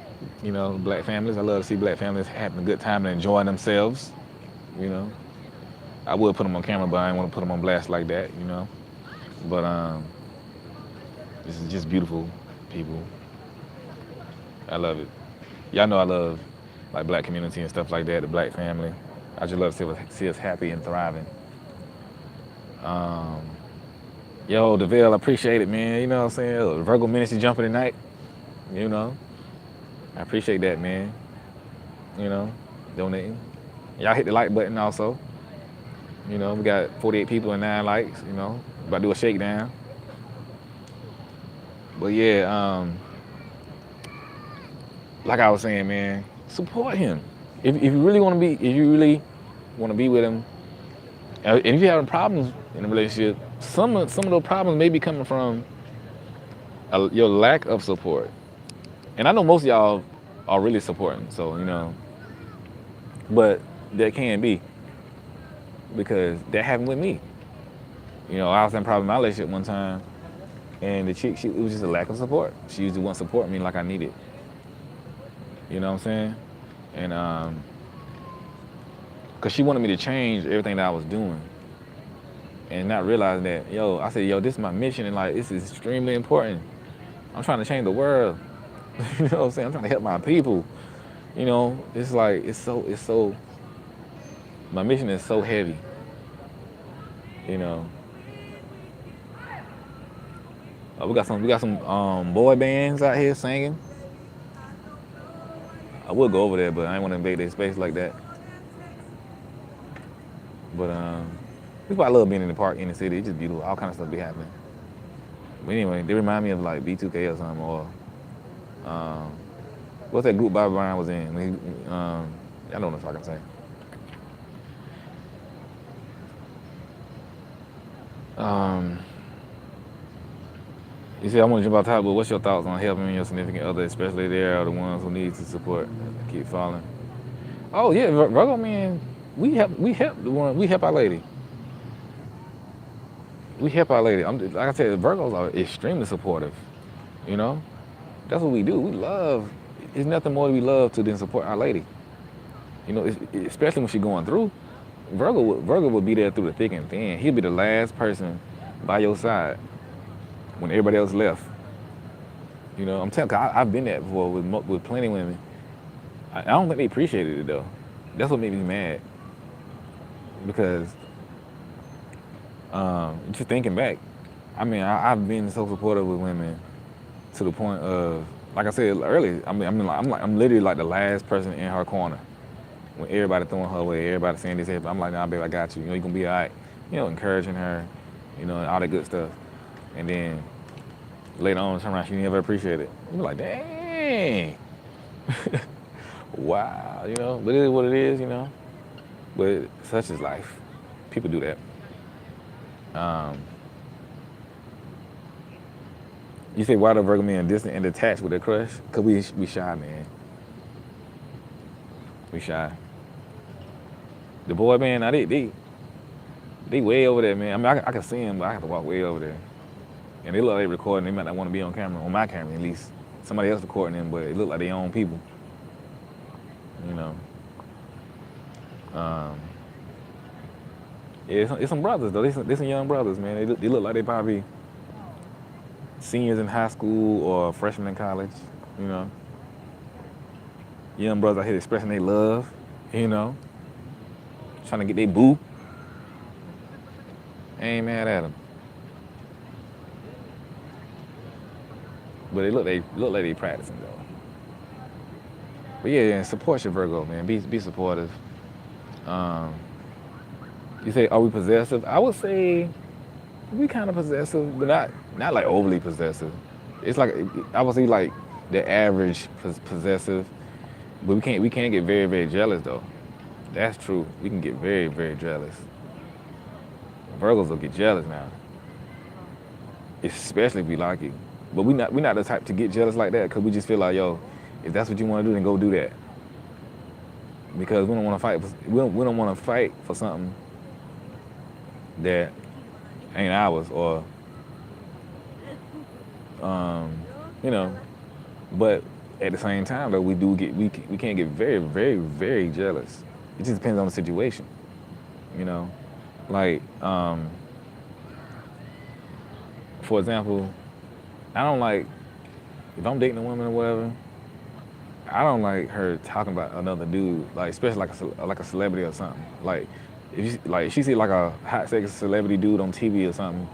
black families. I love to see black families having a good time and enjoying themselves, you know. I would put them on camera, but I didn't want to put them on blast like that, you know. But this is just beautiful people. I love it. Y'all know I love like black community and stuff like that, the black family. I just love to see us happy and thriving. Um, Yo, DeVille, I appreciate it, man. You know what I'm saying? Virgo Ministry jumping tonight, you know. I appreciate that, man. You know, donating. Y'all hit the like button also. You know, we got 48 people and 9 likes, you know. About to do a shakedown. But yeah, like I was saying, man, support him. If you really want to be, if you really want to be with him, and if you're having problems in a relationship, some of those problems may be coming from your lack of support. And I know most of y'all are really supporting, so you know, but that can be because that happened with me. You know, I was having a problem in my relationship one time, and the chick, it was just a lack of support. She usually wouldn't support me like I needed. You know what I'm saying? And cause she wanted me to change everything that I was doing, and not realizing that, yo, I said, yo, this is my mission, and like this is extremely important. I'm trying to change the world. You know what I'm saying? I'm trying to help my people. You know, it's like it's so. My mission is so heavy. You know. We got some boy bands out here singing. I would go over there, but I didn't want to invade their space like that. But that's why I love being in the park in the city. It's just beautiful. All kind of stuff be happening. But anyway, they remind me of like B2K or something, or what's that group Bobby Brown was in? I don't know if I can say. You see, I want to jump off top, but what's your thoughts on helping your significant other, especially they are the ones who need to support, keep falling? Oh yeah, Virgo man, we help our lady. We help our lady. Like I said, Virgos are extremely supportive. You know, that's what we do. We love. It's nothing more that we love to than support our lady. You know, especially when she's going through. Virgo will be there through the thick and thin. He'll be the last person by your side when everybody else left. You know, I'm telling you, I've been there before with plenty of women. I don't think they appreciated it though. That's what made me mad. Because just thinking back, I mean, I've been so supportive with women to the point of, like I said earlier, I'm literally like the last person in her corner. When everybody throwing her away, everybody saying this, I'm like, nah, babe, I got you. You know, you're gonna be all right. You know, encouraging her, you know, and all that good stuff. And then later on, turn around, she never appreciated it. You're like, dang. Wow, you know, but it is what it is, you know. But such is life. People do that. You say why the Virgo men distant and detached with their crush? Cause we shy, man. We shy. The boy band, now they way over there, man. I mean, I can see them, but I have to walk way over there. And they look like they recording. They might not want to be on camera, on my camera at least. Somebody else recording them, but it look like they own people. You know. Yeah, it's some brothers though. They some young brothers, man. They look like they probably seniors in high school or freshmen in college. You know, young brothers out here expressing their love. You know, trying to get their boo. I ain't mad at them, but they look like they practicing though. But yeah, support your Virgo, man. Be supportive. Um, you say, are we possessive? I would say we kind of possessive, but not like overly possessive. It's like I would say like the average possessive, but we can't get very very jealous though. That's true. We can get very very jealous. Virgos will get jealous now, especially if we like you. But we not the type to get jealous like that because we just feel like yo, if that's what you want to do, then go do that. Because we don't want to fight. We don't want to fight for something that ain't ours, or um, you know. But at the same time, though, we can't get very very very jealous. It just depends on the situation, you know. Like for example, I don't like if I'm dating a woman or whatever. I don't like her talking about another dude, like especially like a celebrity or something. Like if she see like a hot sexy celebrity dude on TV or something,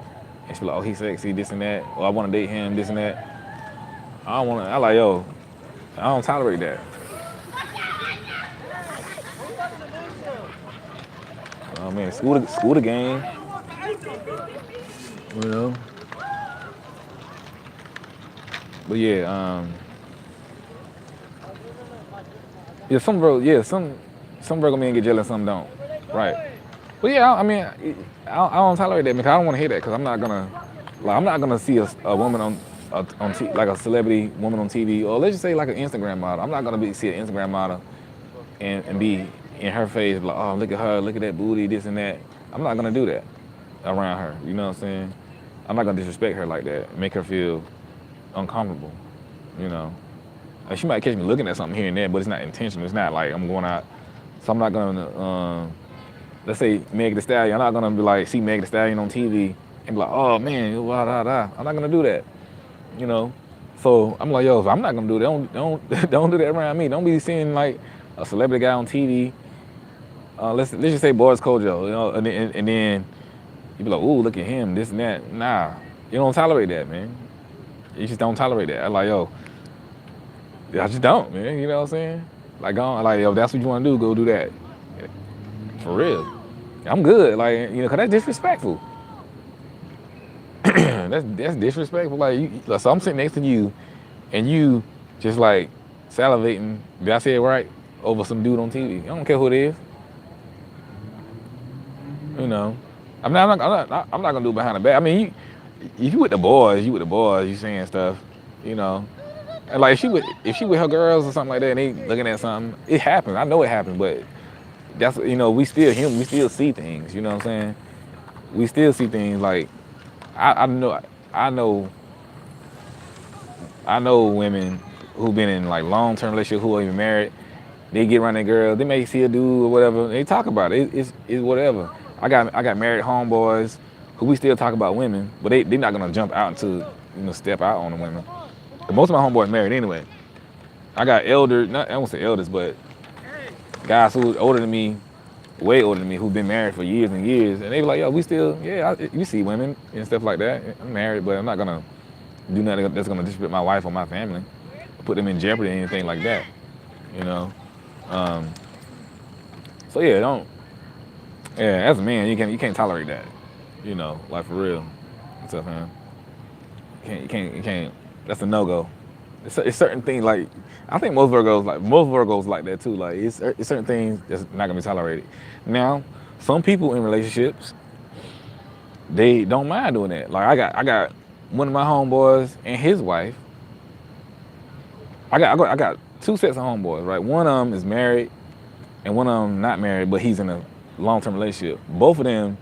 and she be like, oh he's sexy, this and that, or I want to date him, this and that. I don't want to. I like yo, I don't tolerate that. Oh man, school the game, you know. But yeah, yeah, some Virgo men get jealous, some don't. Right. But yeah, I mean, I don't tolerate that because I don't want to hear that because I'm not gonna see a woman like a celebrity woman on TV, or let's just say like an Instagram model. I'm not gonna see an Instagram model and be in her face like, oh look at her, look at that booty, this and that. I'm not gonna do that around her. You know what I'm saying? I'm not gonna disrespect her like that, make her feel uncomfortable. You know, like she might catch me looking at something here and there, but it's not intentional. It's not like I'm going out. So I'm not gonna, let's say Meg Thee Stallion. I'm not gonna be like see Meg Thee Stallion on TV and be like, oh man, blah, blah, blah. I'm not gonna do that. You know. So I'm like, yo, if I'm not gonna do that, don't do that around me. Don't be seeing like a celebrity guy on TV. Let's just say Boris Kojo, you know, and then you be like, ooh, look at him, this and that. Nah, you don't tolerate that, man. You just don't tolerate that. I'm like, yo, I just don't, man. You know what I'm saying? Like, yo, that's what you want to do, go do that. For real. I'm good, like, you know, cause that's disrespectful. that's disrespectful. So I'm sitting next to you, and you just like salivating. Did I say it right? Over some dude on TV. I don't care who it is. You know, I'm not gonna do it behind the back. I mean, if you with the boys, you saying stuff, you know. And like if she with her girls or something like that, and they looking at something, it happens. I know it happens, but that's we still human. We still see things. You know what I'm saying? We still see things like I know I know I know women who've been in like long-term relationships who are even married. They get around their girl. They may see a dude or whatever. They talk about it. It's whatever. I got married homeboys who we still talk about women, but they're not gonna jump out to step out on the women. Most of my homeboys married anyway. I got I won't say elders, but guys who older than me, way older than me, who've been married for years and years, and they be like, yo, we still, you see women and stuff like that. I'm married, but I'm not gonna do nothing that's gonna disrespect my wife or my family, put them in jeopardy or anything like that, you know. So yeah, as a man, you can't tolerate that, like for real. What's up, man? You can't. That's a no go. It's certain things like I think most Virgos like that too. Like it's certain things that's not gonna be tolerated. Now, some people in relationships they don't mind doing that. Like I got one of my homeboys and his wife. I got two sets of homeboys. Right, one of them is married and one of them not married, but he's in a long-term relationship. Both of them,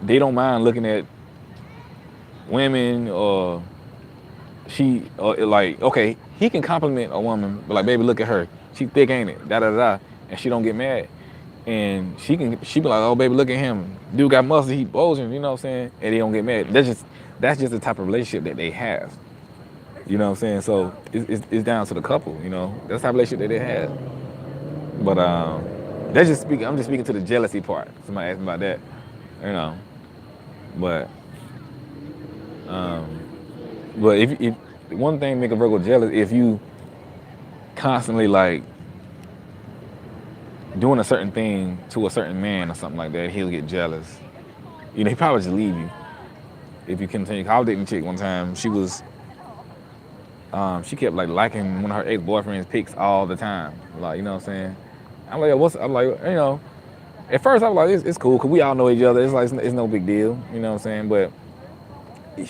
they don't mind looking at women or like, okay, he can compliment a woman, but like, baby, look at her. She thick, ain't it? Da da da. And she don't get mad. And she be like, oh, baby, look at him. Dude got muscle, he bulging, you know what I'm saying? And they don't get mad. That's just the type of relationship that they have. You know what I'm saying? So it's down to the couple. You know, that's the type of relationship that they had. But that's just speaking. I'm just speaking to the jealousy part. Somebody asked me about that. You know, but but if one thing make a Virgo jealous, if you constantly like doing a certain thing to a certain man or something like that, he'll get jealous. You know, he probably just leave you if you continue. I was dating a chick one time. She kept like liking one of her ex-boyfriend's pics all the time. Like, you know what I'm saying? I'm like, what's? I'm like, you know. At first, I was like, it's cool because we all know each other. It's like it's no big deal. You know what I'm saying? But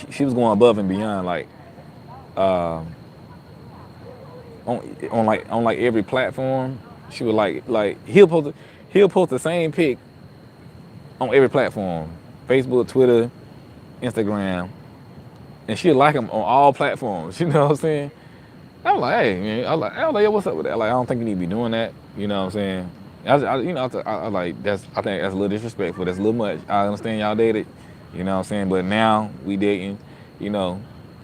she was going above and beyond. Like on like every platform, she would like he'll post the same pic on every platform, Facebook, Twitter, Instagram, and she'll like him on all platforms. You know what I'm saying? I'm like, hey, man, I was like, yo, what's up with that? Like, I don't think you need to be doing that. You know what I'm saying? You know, I like I think that's a little disrespectful. That's a little much. I understand y'all dated. You know what I'm saying? But now we dating. You know,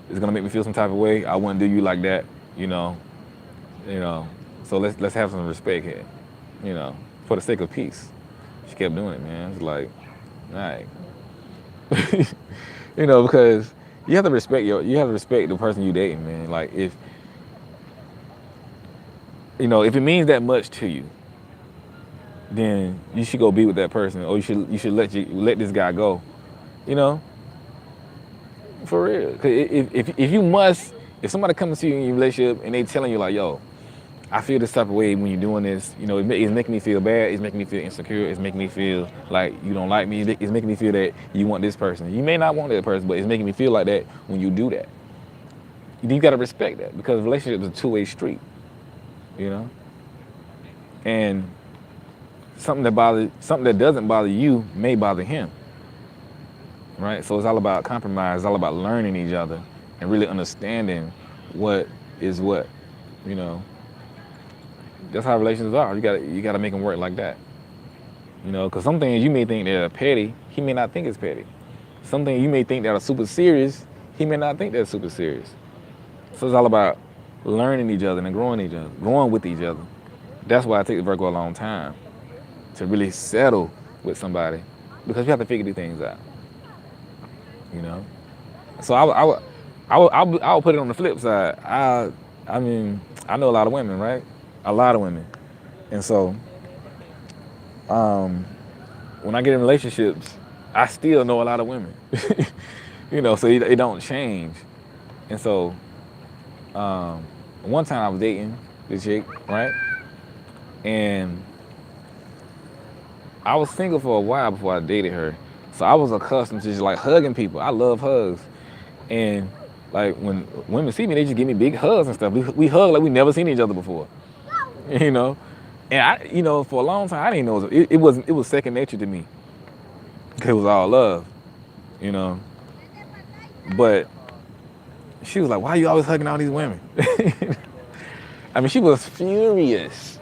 it's gonna make me feel some type of way. I wouldn't do you like that. You know. You know. So let's have some respect here. You know, for the sake of peace. She kept doing it, man. It's like, all right. You know, because you have to respect the person you dating, man. Like if you know, if it means that much to you, then you should go be with that person, or you should let this guy go. You know, for real. 'Cause if you must, if somebody comes to you in your relationship and they telling you like, yo, I feel this type of way when you're doing this, you know, it's making me feel bad, it's making me feel insecure, it's making me feel like you don't like me, it's making me feel that you want this person. You may not want that person, but it's making me feel like that when you do that. You gotta respect that because relationship is a two-way street, you know. And something that doesn't bother you may bother him, right? So it's all about compromise. It's all about learning each other and really understanding what is what, you know. That's how relationships are. You gotta make them work like that, you know. Because some things you may think that are petty, he may not think it's petty. Some things you may think that are super serious, he may not think they're super serious. So it's all about learning each other and growing with each other. That's why it takes Virgo a long time to really settle with somebody because you have to figure these things out, you know. So I would put it on the flip side. I mean, I know a lot of women, right? A lot of women, and so when I get in relationships, I still know a lot of women, you know. So it don't change, and so one time I was dating this chick, right, and I was single for a while before I dated her. So I was accustomed to just like hugging people. I love hugs. And like when women see me, they just give me big hugs and stuff. We hug like we never seen each other before. You know? And you know, for a long time I didn't know it was second nature to me. Cause it was all love, you know. But she was like, why are you always hugging all these women? I mean, she was furious.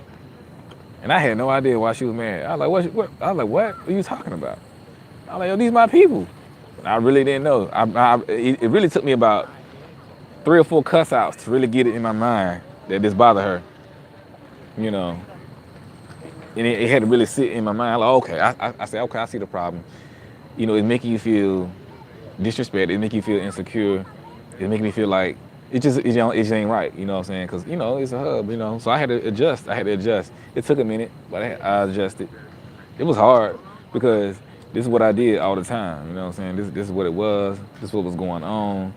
And I had no idea why she was mad. I was like, what? I was like, what are you talking about? I was like, yo, these my people. I really didn't know. It really took me about 3 or 4 cuss outs to really get it in my mind that this bothered her, you know. And it had to really sit in my mind. Like, okay, I said, okay, I see the problem. You know, it's making you feel disrespected. It making you feel insecure. It making me feel like it just ain't right. You know what I'm saying? Because, you know, it's a hub, you know. So I had to adjust. It took a minute, but I adjusted. It was hard because this is what I did all the time. You know what I'm saying? This is what it was. This is what was going on.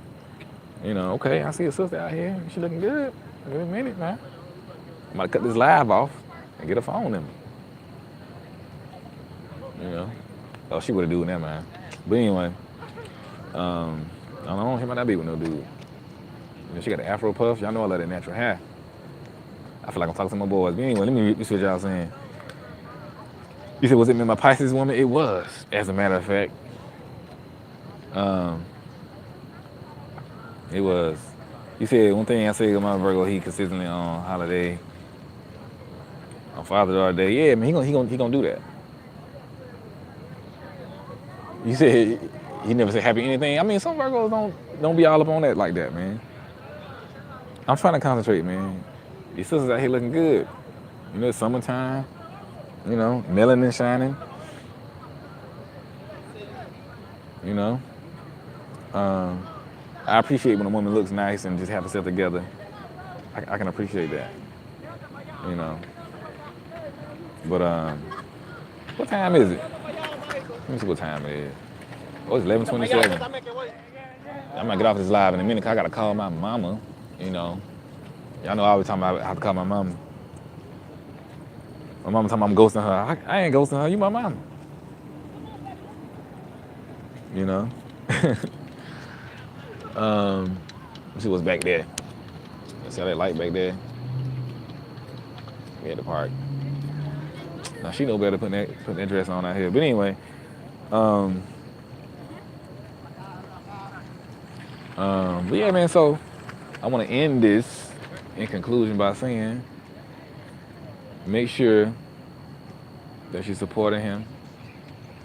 You know, okay, I see a sister out here. She looking good. Wait a minute, man. I'm about to cut this live off and get a phone in me. You know? Oh, she would have doing that, man. But anyway, I don't know, she might not be with no dude. You know, she got the afro puff. Y'all know I love that natural hair. I feel like I'm talking to my boys. But anyway, let me see what y'all saying. You said, was it my Pisces woman? It was, as a matter of fact. It was. You said one thing I say about Virgo, he consistently on holiday, on Father's Day. Yeah, man, he gonna do that. You said he never said happy anything. I mean, some Virgos don't be all up on that like that, man. I'm trying to concentrate, man. These sisters out here looking good. You know, it's summertime. You know, melanin shining. You know, um, I appreciate when a woman looks nice and just have herself together. I can appreciate that. You know, but what time is it? Let me see what time it is. Oh, it's 11:27. I might get off this live in a minute 'cause I gotta call my mama. You know, y'all know I always talking about I have to call my mama. My mama talking about I'm ghosting her. I ain't ghosting her. You my mama. You know. Let's see what's back there. See how that light back there? We at the park. Now she know better putting that dress on out here. But anyway, but yeah, man. So I want to end this in conclusion by saying, make sure that you're supporting him.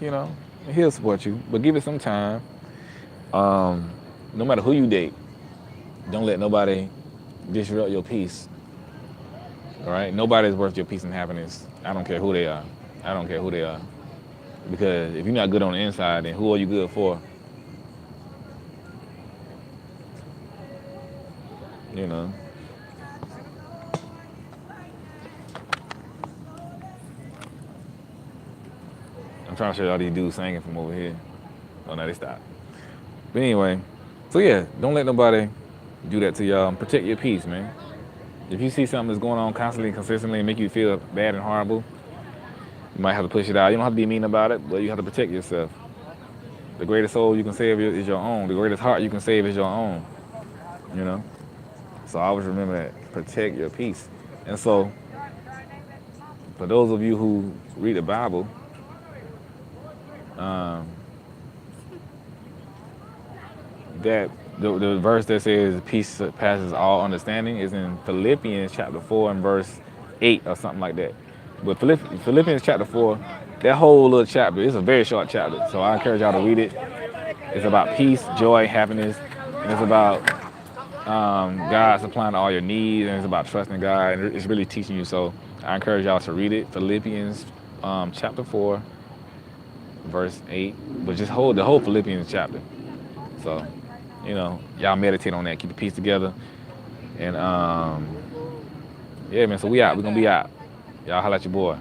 You know, he'll support you, but give it some time. No matter who you date, don't let nobody disrupt your peace. All right, nobody's worth your peace and happiness. I don't care who they are. I don't care who they are. Because if you're not good on the inside, then who are you good for? You know. I'm trying to show y'all these dudes singing from over here. Oh, no, they stopped. But anyway, so yeah, don't let nobody do that to y'all. Protect your peace, man. If you see something that's going on constantly, consistently, and make you feel bad and horrible, you might have to push it out. You don't have to be mean about it, but you have to protect yourself. The greatest soul you can save is your own. The greatest heart you can save is your own. You know? So always remember that. Protect your peace. And so, for those of you who read the Bible, that the verse that says peace passes all understanding is in Philippians chapter 4 and verse 8 or something like that. But Philippians chapter 4, that whole little chapter, it's a very short chapter. So I encourage y'all to read it. It's about peace, joy, happiness, and it's about God supplying all your needs, and it's about trusting God, and it's really teaching you. So I encourage y'all to read it. Philippians chapter 4, verse 8, but just hold the whole Philippians chapter. So, you know, y'all meditate on that, keep the peace together. And yeah, man, so we out. We're gonna be out. Y'all holla at your boy.